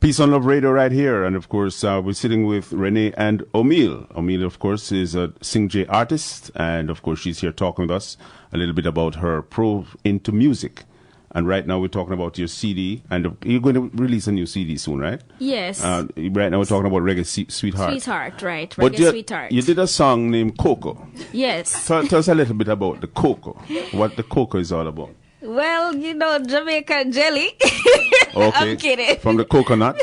Peace on Love Radio right here. And of course, we're sitting with Renee and Omeil. Omeil, of course, is a Sing-J artist. And of course, she's here talking with us a little bit about her probe into music. And right now we're talking about your CD. And you're going to release a new CD soon, right? Yes. Right now we're talking about Reggae Sweetheart. Sweetheart, right. Reggae Sweetheart. You did a song named Coco. Yes. Tell us a little bit about the Coco. What the Coco is all about. Well, you know, Jamaican jelly. Okay. I'm kidding. From the coconut.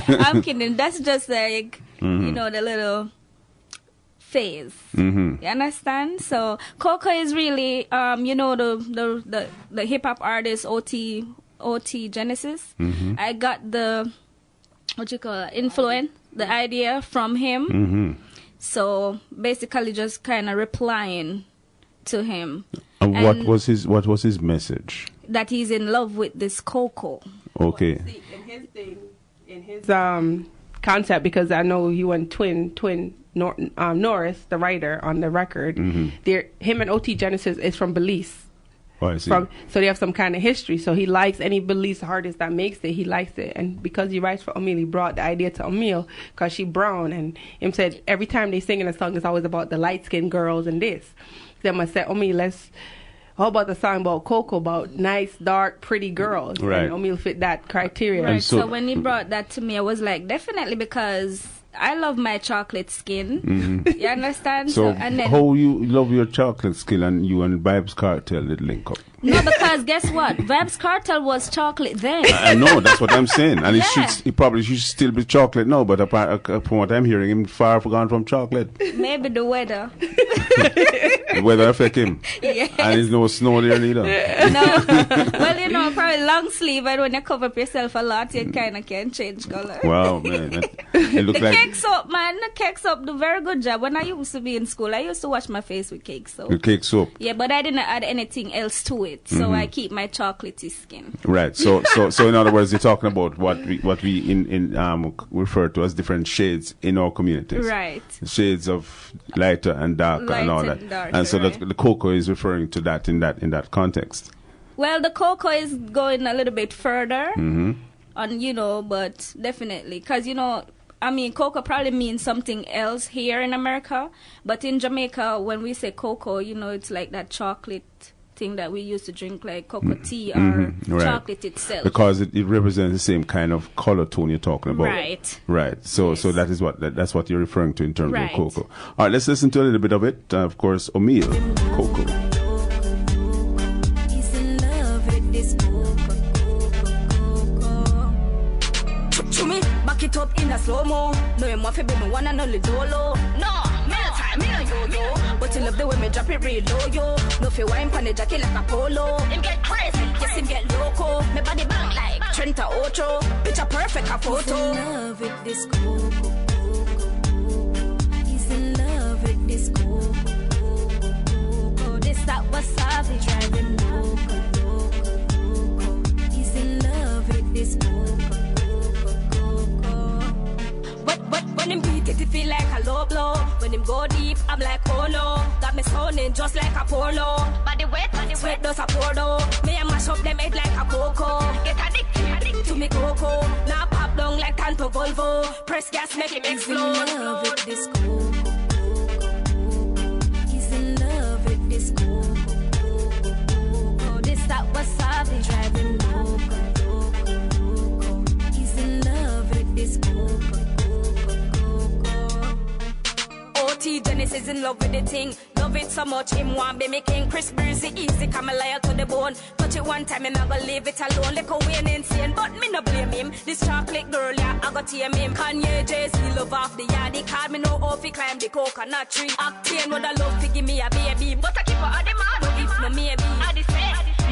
I'm kidding. That's just like, you know, the little phase. You understand? So Coco is really, you know, the hip hop artist OT Genesis. I got the influence, the idea from him. So basically, just kind of replying to him. And what was his message? That he's in love with this Coco. Okay. In his concept, because I know you and Twin Norris, the writer on the record, him and OT Genesis is from Belize. Oh, I see. So they have some kind of history. So he likes any Belize artist that makes it. He likes it, and because he writes for Omeil, he brought the idea to Omeil because she brown, and him said every time they sing in a song, it's always about the light skinned girls and this. Then I said, Omeil, how about the song about Coco, about nice, dark, pretty girls? Right. And Omeil fit that criteria. Right. So when he brought that to me, I was like, definitely, because I love my chocolate skin. You understand? So and then, how you love your chocolate skin and you and Vybz Kartel did link up? No, because guess what? Vybz Kartel was chocolate then. I know, that's what I'm saying. And he probably should still be chocolate now, but from what I'm hearing, him far gone from chocolate. Maybe the weather. The weather affect him. Yeah. And there's no snow there neither. No. Well, you know, probably long sleeve, and when you cover up yourself a lot, you kind of can change color. Wow, man. It looks like cake soap, man. The cake soap do very good job. When I used to be in school, I used to wash my face with cake soap. with cake soap. Yeah, but I didn't add anything else to it, so I keep my chocolatey skin. Right. So in other words, you're talking about what we refer to as different shades in our communities. Right. Shades of lighter and darker and all that. Darker, and so right. the Coco is referring to that in that context. Well, the Coco is going a little bit further, you know, but definitely, because, you know, I mean, Coco probably means something else here in America, but in Jamaica, when we say Coco, you know, it's like that chocolate thing that we used to drink, like cocoa tea or chocolate itself. Because it represents the same kind of color tone you're talking about. Right. Right. So Yes. so that's what you're referring to in terms Right. of Coco. All right, let's listen to a little bit of it. Of course, Omeil, Coco. He's in love with this Coco. To me, back it up in a slow-mo. No, you want to be my one and only dolo. No, me no time, me no yo-yo. But you love the way me drop it real low, yo. No fi wine pan the jacket like a polo. Him get crazy, yes him get loco. Me body bang like Trenta Ocho. Picture perfect a photo. He's in love with this Coco. He's in love with this Coco. This that wasabi driving loco. He's in love with this Coco. When him beat it, it feel like a low blow. When him go deep, I'm like, oh no. Got me sounding just like a porno. Body wet does a porno. Me and mash up them head like a Coco. Get addicted to me Coco. Now pop down like Tanto Volvo. Press gas, make him explode. He's in love with this Coco. He's in love with this Coco. This that wasabi driving loco. He's in love with this Coco. OT Genesis in love with the thing. Love it so much, him want be me king. Chris Breezy easy, come loyal to the bone. Touch it one time, him I go leave it alone. Like a Wayne insane, but me no blame him. This chocolate girl, yeah, I go tame him. Kanye, Jay-Z, love off the yard. He called me no off, he climb the coconut tree. Octane, what I love to give me a baby. But I keep her at the man, if no maybe.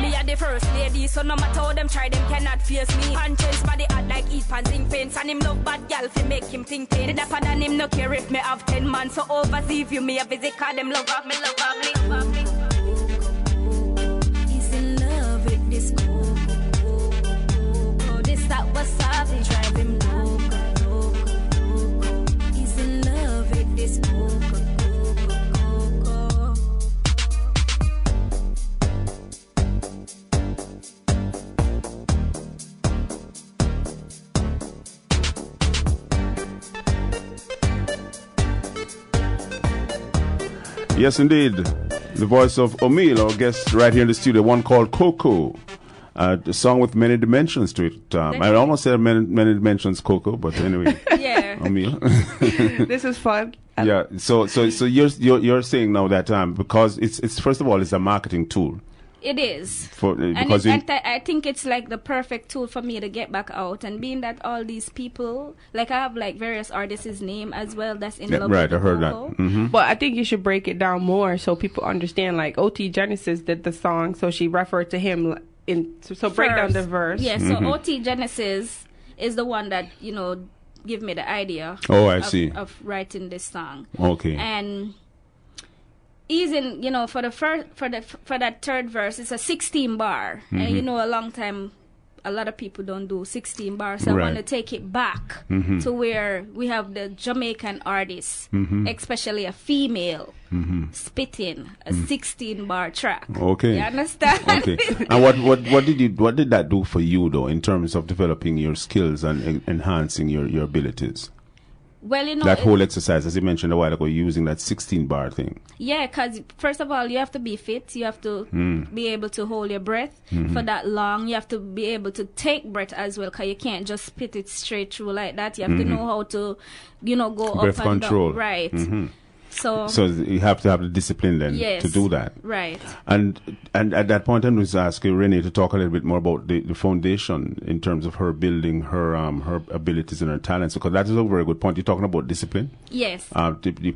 Me are the first lady, so no matter how them try, them cannot face me. Conscience body hot like eat panting paints. And him love bad gal fi make him think pain. The dapper than him no care if me have 10 man. So oversee if you me a visit, cause them love me. He's in love with this Coco. This that wasabi drive him loco. He's in love with this Coco. Yes, indeed. The voice of Omeil, our guest right here in the studio, one called Coco. A song with many dimensions to it. I almost said many dimensions, Coco, but anyway. Yeah. Omeil. This is fun. Yeah. So you're saying now that because it's first of all it's a marketing tool. It is. Because I think it's like the perfect tool for me to get back out. And being that all these people, like I have like various artists' name as well that's in love right, with I heard Coco. that. Mm-hmm. But I think you should break it down more so people understand. Like OT Genesis did the song, so she referred to him so break down the verse. Yeah, so OT Genesis is the one that, give me the idea of writing this song. Okay. And he's in, for that third verse, it's a 16 bar. And a long time, a lot of people don't do 16 bars. So I want to take it back to where we have the Jamaican artists, especially a female, spitting a 16 bar track. Okay. You understand? Okay. And what did that do for you though, in terms of developing your skills and enhancing your abilities? Well, that whole exercise, as you mentioned a while ago, using that 16 bar thing. Yeah, because first of all, you have to be fit. You have to be able to hold your breath for that long. You have to be able to take breath as well, because you can't just spit it straight through like that. You have to know how to, go breath up and control. down. Right. So you have to have the discipline then to do that. Right. And at that point, I'm going to ask Renee to talk a little bit more about the foundation in terms of her building her abilities and her talents, because that is a very good point. You're talking about discipline. Yes.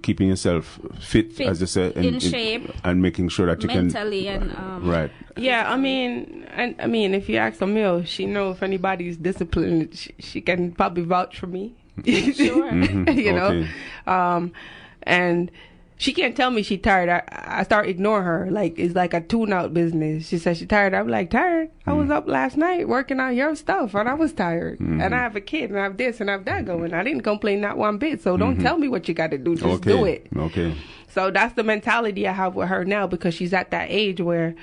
Keeping yourself fit, as you say, in shape, and making sure that you mentally can and right. Yeah, I mean, if you ask Omeil, she know if anybody's disciplined, she can probably vouch for me. Sure. Okay. And she can't tell me she's tired. I start ignoring her. Like, it's like a tune-out business. She says she's tired. I'm like, tired? I was up last night working on your stuff, and I was tired. And I have a kid, and I have this, and I have that going. I didn't complain not one bit, so don't tell me what you got to do. Just do it. Okay. So that's the mentality I have with her now, because she's at that age where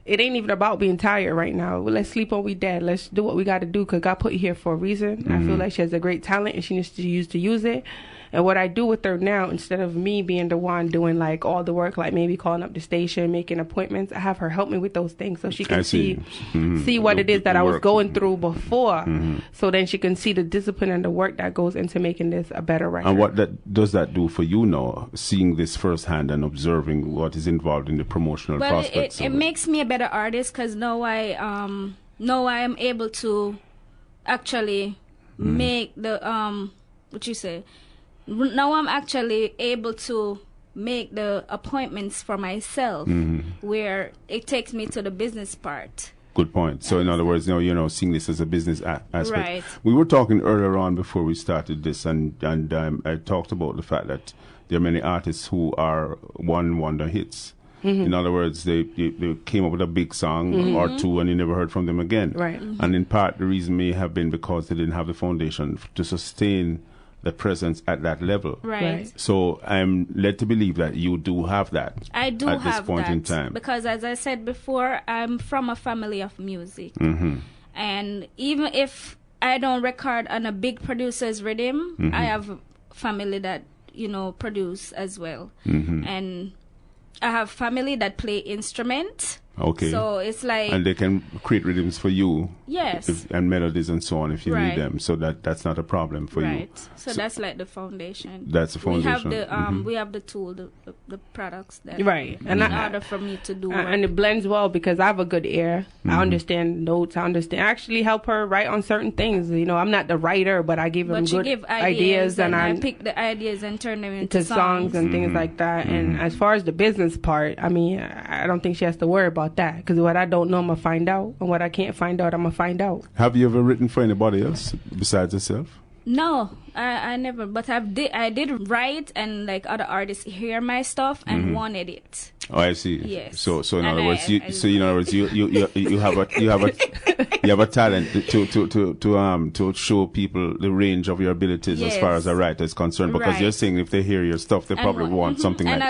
it ain't even about being tired right now. Well, let's sleep when we dead. Let's do what we got to do, because God put you here for a reason. I feel like she has a great talent, and she needs to use it. And what I do with her now, instead of me being the one doing like all the work, like maybe calling up the station, making appointments, I have her help me with those things so she can see what it is that I was going through before. So then she can see the discipline and the work that goes into making this a better record. And what does that do for you now, seeing this firsthand and observing what is involved in the promotional prospects? It makes me a better artist, because now I am able to actually make the what you say. Now I'm actually able to make the appointments for myself, where it takes me to the business part. Good point. So in other words, seeing this as a business aspect. Right. We were talking earlier on before we started this, and I talked about the fact that there are many artists who are one-wonder hits. In other words, they came up with a big song or two, and you never heard from them again. Right. And in part, the reason may have been because they didn't have the foundation to sustain the presence at that level. Right. So I'm led to believe that you do have that. I do at have this point that in time. Because, as I said before, I'm from a family of music, and even if I don't record on a big producer's rhythm, I have family that produce as well, and I have family that play instrument. Okay. So it's like, and they can create rhythms for you. Yes. And melodies and so on if you need them. So that's not a problem for you. Right. So that's like the foundation. That's the foundation. We have the tool, the products that and in order for me to do. And it blends well because I have a good ear. I understand notes. I actually help her write on certain things. I'm not the writer, but I give them good ideas, and I pick the ideas and turn them into songs and things like that. And as far as the business part, I don't think she has to worry about that, because what I don't know, I'm gonna find out, and what I can't find out, I'm gonna find out. Have you ever written for anybody else besides yourself? No, I never. But I did write, and like other artists hear my stuff and wanted it. Oh, I see. Yes. So in other words, you have a talent to show people the range of your abilities as far as a writer is concerned. Because you're saying if they hear your stuff, they probably want something like. And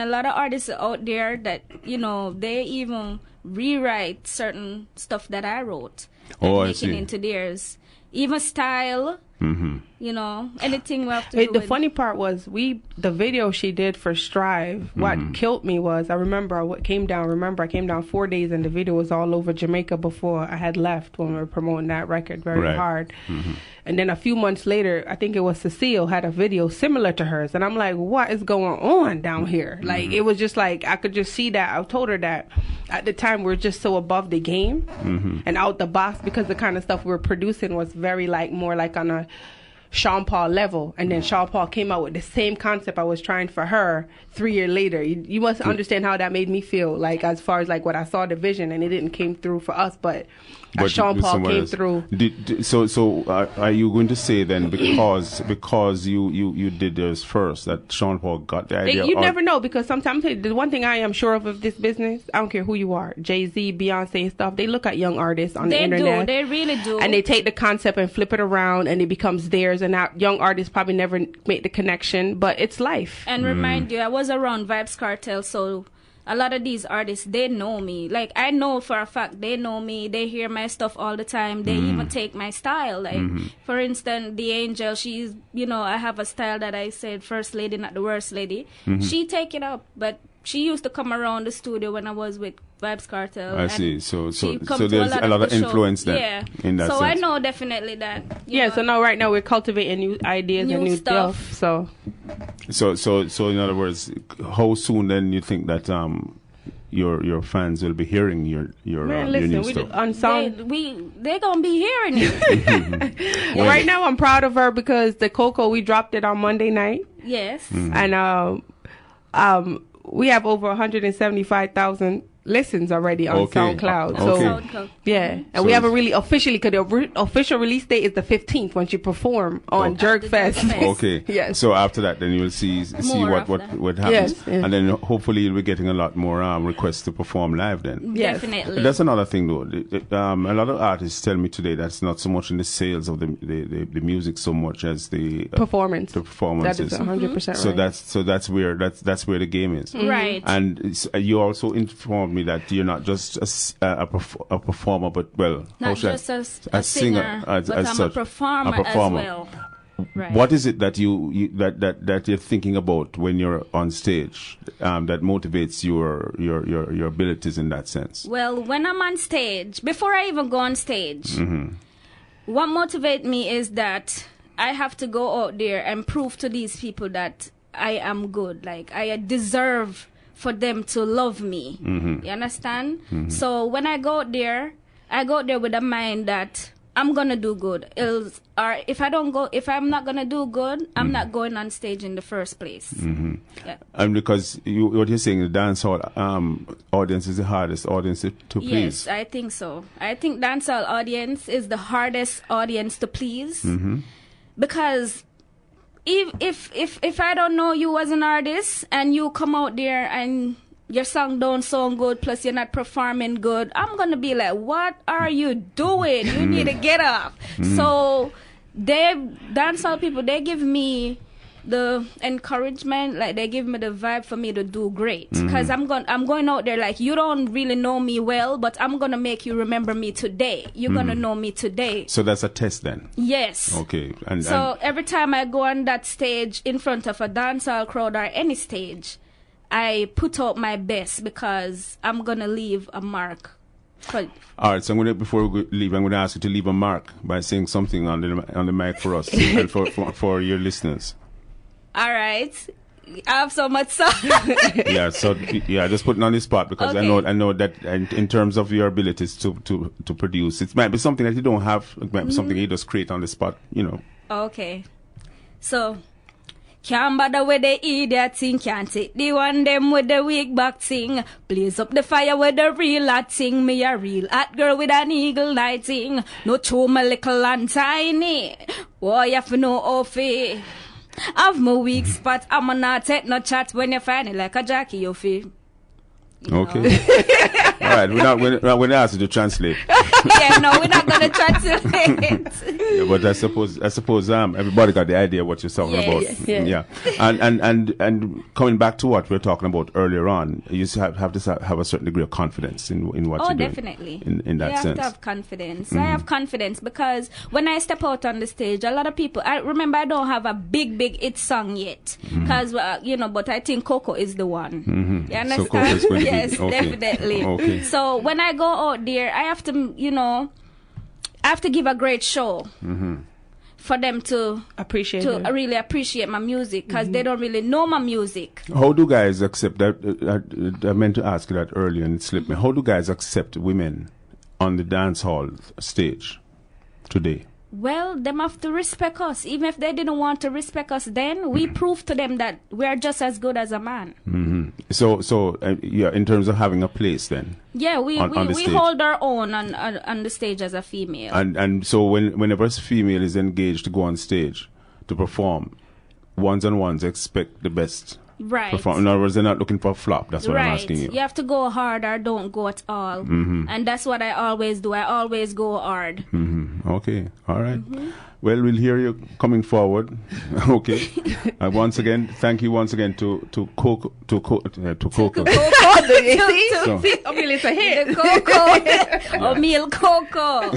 a lot of artists out there that they even rewrite certain stuff that I wrote, and making into theirs. Even style. You know, anything we have to do. The funny part was the video she did for Strive. What killed me was I came down 4 days and the video was all over Jamaica before I had left when we were promoting that record very hard. And then a few months later, I think it was Cecile had a video similar to hers, and I'm like, what is going on down here? Like it was just like I could just see that. I told her that at the time we're just so above the game and out the box because the kind of stuff we were producing was very like more like on a Sean Paul level, and then Sean Paul came out with the same concept I was trying for her 3 years later. You must understand how that made me feel, like as far as like what I saw the vision, and it didn't came through for us, but Sean Paul came through. So are you going to say then because you did this first that Sean Paul got the idea? You never know, because sometimes the one thing I am sure of this business, I don't care who you are, Jay-Z, Beyonce and stuff, they look at young artists on the internet. They really do. And they take the concept and flip it around and it becomes theirs, and that young artists probably never make the connection, but it's life. And remind you, I was around Vybz Kartel, so a lot of these artists, they know me. Like, I know for a fact they know me. They hear my stuff all the time. They even take my style. Like, for instance, The Angel, she's, you know, I have a style that I said, first lady, not the worst lady. She take it up, but she used to come around the studio when I was with Vybz Kartel. I see. So there's a lot of influence there in that sense. So I know definitely that. So now right now we're cultivating new ideas and new stuff. So in other words, how soon then you think that your fans will be hearing your new stuff? On sound, they're gonna be hearing it. Right now I'm proud of her because the Coco, we dropped it on Monday night. Yes. And we have over 175,000 listens already on SoundCloud. So and we haven't really officially, because the official release date is the 15th once you perform on Jerkfest. Okay. Yes. So after that, then you will see what happens, and then hopefully you'll be getting a lot more requests to perform live. Then definitely. That's another thing, though. A lot of artists tell me today that's not so much in the sales of the music so much as the performance. The performances. That is 100% right. So that's where the game is. Right. And you also informed me that you're not just a performer, but not just a singer, but I'm a performer as well. Right. What is it that that you're thinking about when you're on stage that motivates your abilities in that sense? Well, when I'm on stage, before I even go on stage, what motivates me is that I have to go out there and prove to these people that I am good. Like, I deserve for them to love me. You understand? So when I go out there with a mind that I'm gonna do good. Or if I'm not gonna do good, I'm not going on stage in the first place. And because what you're saying, the dancehall audience is the hardest audience to please. Yes, I think so. I think dancehall audience is the hardest audience to please, because if I don't know you as an artist and you come out there and your song don't sound good, plus you're not performing good, I'm gonna be like, what are you doing? You need to get up. So dancehall people, they give me the encouragement, like they give me the vibe for me to do great, because I'm going out there like, you don't really know me well, but I'm gonna make you remember me today. You're gonna know me today. So that's a test then? Yes. Okay. So every time I go on that stage in front of a dancehall crowd or any stage, I put out my best, because I'm gonna leave a mark. All right, so before we leave, I'm going to ask you to leave a mark by saying something on the mic for us and for your listeners. All right, I have so much stuff. Just putting on the spot, because I know that in terms of your abilities to produce, it might be something that you don't have. It might be something you just create on the spot, you know. Okay, so can't bother with the idiot thing, can't take the one them with the weak back thing. Blaze up the fire with the real hot thing. Me a real hot girl with an eagle night thing. No show my little and tiny. Boy, you have to know off it. Have my weak spot, I'm not take no chat when you find it like a Jackie, you feel. Okay. All right. We're not going to ask you to translate. Yeah, no, we're not going to translate. Yeah, but I suppose everybody got the idea what you're talking about. Yeah. And coming back to what we were talking about earlier on, you have to have a certain degree of confidence in what you're doing. Definitely. In that sense. You have to have confidence. I have confidence because when I step out on the stage, a lot of people, I remember I don't have a big hit song yet. Because, but I think Coco is the one. You understand? So Coco is going to be, yes, definitely. Okay. So when I go out there, I have to, I have to give a great show for them to really appreciate my music because they don't really know my music. How do guys accept that? I meant to ask you that earlier and it slipped me. How do guys accept women on the dance hall stage today? Well, them have to respect us. Even if they didn't want to respect us then, we prove to them that we're just as good as a man. So in terms of having a place then? Yeah, we hold our own on the stage as a female. And so whenever a female is engaged to go on stage to perform, ones and ones expect the best. Right. In other words, they're not looking for a flop. That's what I'm asking you. You have to go hard or don't go at all. And that's what I always do. I always go hard. Okay. All right. Well, we'll hear you coming forward. Okay. Once again, thank you once again to Coco. To Coco. See, Omeil is a hit. Omeil Coco.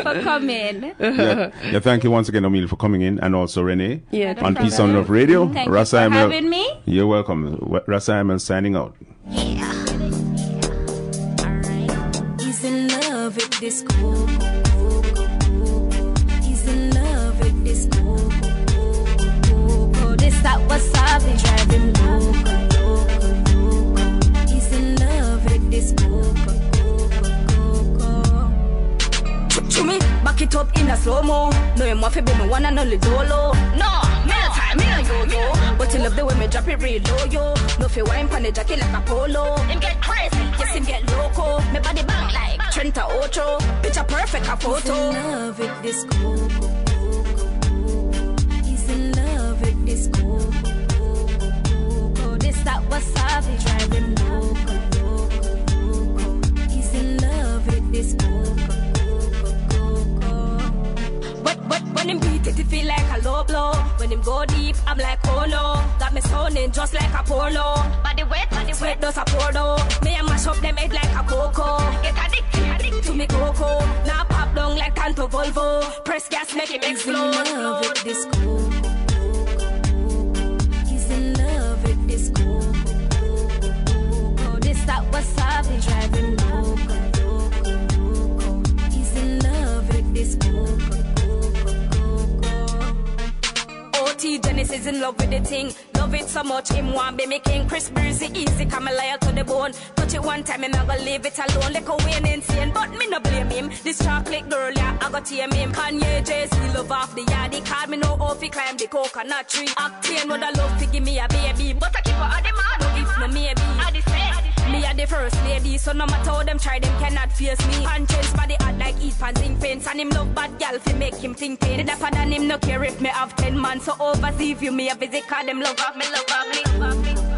For coming. Yeah, thank you once again, Omeil, for coming in, and also Renee on Peace on Love Radio. Thank you for having me. You're welcome. Ras Imel signing out. Yeah. Alright. He's in love with this Coco. He's in love with this Coco. This that wasabi driving loco. He's in love with this Coco. To me, back it up in a slow-mo. No, you want to be my one and only dolo. No, me no time, me no yo-yo. But you love the way me drop it real low, yo. No fi wine pan the jacket like a polo. Him get crazy, yes him get loco. Me body bang like Trenta Ocho. Picture perfect a photo. He's in love with this Coco. He's in love with this Coco. This that wasabi driving loco. He's in love with this Coco. When him beat it, it feel like a low blow. When him go deep, I'm like, oh no. Got me sounding just like a porno. Body wet, does a porno. Me and mash up them head like a Coco. Get addicted to me Coco. Now pop down like Tanto Volvo. Press gas, make him explode. He's in love with this Coco. He's in love with this Coco. This that wasabi driving loco. He's in love with this Coco. Genesis in love with the thing. Love it so much, him want be making Chris Breezy easy, come loyal to the bone. Touch it one time, him not gonna leave it alone. Like a Wayne insane, but me no blame him. This chocolate girl, yeah, I got tame him. Kanye, Jay-Z, love off the yard. He called me no off, he climb the coconut tree. Octane would I love to give me a baby, but I keep her on the man. No, if no maybe, I the same. Me are the first lady, so no matter how them try, them cannot face me. Conscience body hot like East Pan zinc paints. And him love bad gal fi make him think pain. The dapper than him no care if me have 10 man. So overseas view me a visit, cause them love me, love me.